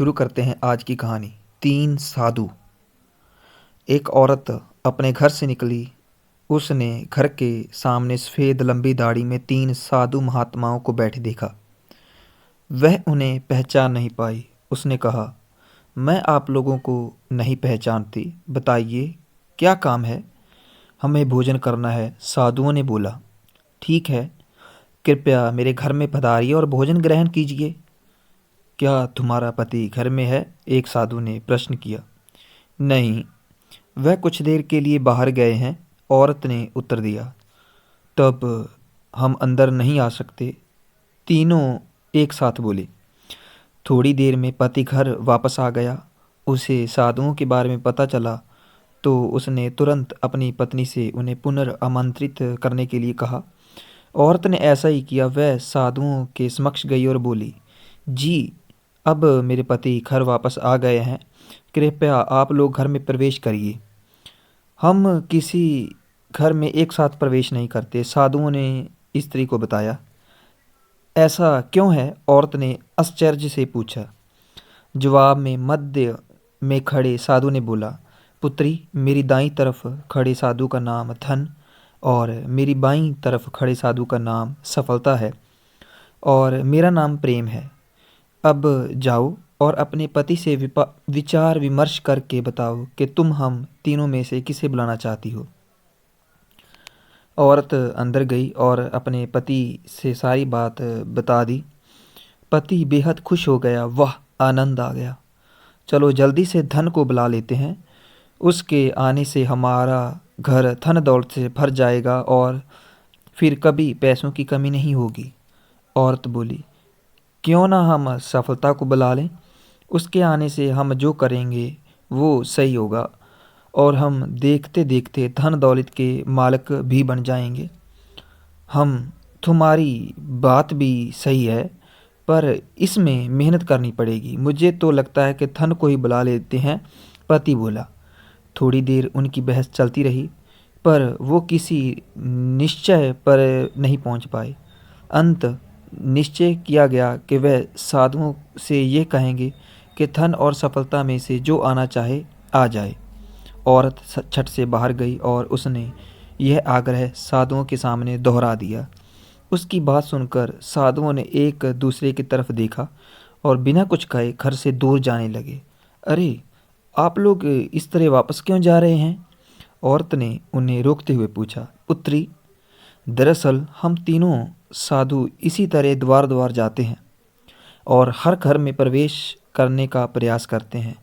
शुरू करते हैं आज की कहानी। तीन साधु। एक औरत अपने घर से निकली। उसने घर के सामने सफ़ेद लंबी दाढ़ी में तीन साधु महात्माओं को बैठे देखा। वह उन्हें पहचान नहीं पाई। उसने कहा, मैं आप लोगों को नहीं पहचानती, बताइए क्या काम है। हमें भोजन करना है। साधुओं ने बोला, ठीक है, कृपया मेरे घर में पधारिए और भोजन ग्रहण कीजिए। क्या तुम्हारा पति घर में है? एक साधु ने प्रश्न किया। नहीं, वह कुछ देर के लिए बाहर गए हैं, औरत ने उत्तर दिया। तब हम अंदर नहीं आ सकते, तीनों एक साथ बोले। थोड़ी देर में पति घर वापस आ गया। उसे साधुओं के बारे में पता चला तो उसने तुरंत अपनी पत्नी से उन्हें पुनर्आमंत्रित करने के लिए कहा। औरत ने ऐसा ही किया। वह साधुओं के समक्ष गई और बोली, जी, अब मेरे पति घर वापस आ गए हैं, कृपया आप लोग घर में प्रवेश करिए। हम किसी घर में एक साथ प्रवेश नहीं करते, साधुओं ने स्त्री को बताया। ऐसा क्यों है? औरत ने आश्चर्य से पूछा। जवाब में मध्य में खड़े साधु ने बोला, पुत्री, मेरी दाईं तरफ खड़े साधु का नाम धन और मेरी बाईं तरफ खड़े साधु का नाम सफलता है और मेरा नाम प्रेम है। अब जाओ और अपने पति से विचार विमर्श करके बताओ कि तुम हम तीनों में से किसे बुलाना चाहती हो। औरत अंदर गई और अपने पति से सारी बात बता दी। पति बेहद खुश हो गया। वाह, आनंद आ गया। चलो जल्दी से धन को बुला लेते हैं। उसके आने से हमारा घर धन दौलत से भर जाएगा और फिर कभी पैसों की कमी नहीं होगी। औरत बोली, क्यों ना हम सफलता को बुला लें। उसके आने से हम जो करेंगे वो सही होगा और हम देखते देखते धन दौलत के मालिक भी बन जाएंगे। हम तुम्हारी बात भी सही है, पर इसमें मेहनत करनी पड़ेगी। मुझे तो लगता है कि धन को ही बुला लेते हैं, पति बोला। थोड़ी देर उनकी बहस चलती रही, पर वो किसी निश्चय पर नहीं पहुंच पाए। अंत निश्चय किया गया कि वह साधुओं से ये कहेंगे कि धन और सफलता में से जो आना चाहे आ जाए। औरत छट से बाहर गई और उसने यह आग्रह साधुओं के सामने दोहरा दिया। उसकी बात सुनकर साधुओं ने एक दूसरे की तरफ देखा और बिना कुछ कहे घर से दूर जाने लगे। अरे, आप लोग इस तरह वापस क्यों जा रहे हैं? औरत ने उन्हें रोकते हुए पूछा। पुत्री, दरअसल हम तीनों साधु इसी तरह द्वार द्वार जाते हैं और हर घर में प्रवेश करने का प्रयास करते हैं।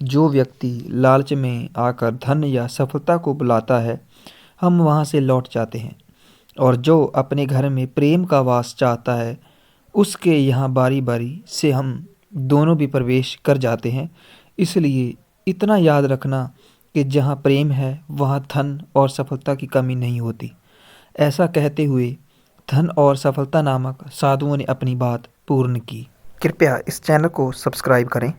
जो व्यक्ति लालच में आकर धन या सफलता को बुलाता है, हम वहाँ से लौट जाते हैं, और जो अपने घर में प्रेम का वास चाहता है, उसके यहाँ बारी बारी से हम दोनों भी प्रवेश कर जाते हैं। इसलिए इतना याद रखना कि जहाँ प्रेम है वहाँ धन और सफलता की कमी नहीं होती। ऐसा कहते हुए धन और सफलता नामक साधुओं ने अपनी बात पूर्ण की। कृपया इस चैनल को सब्सक्राइब करें।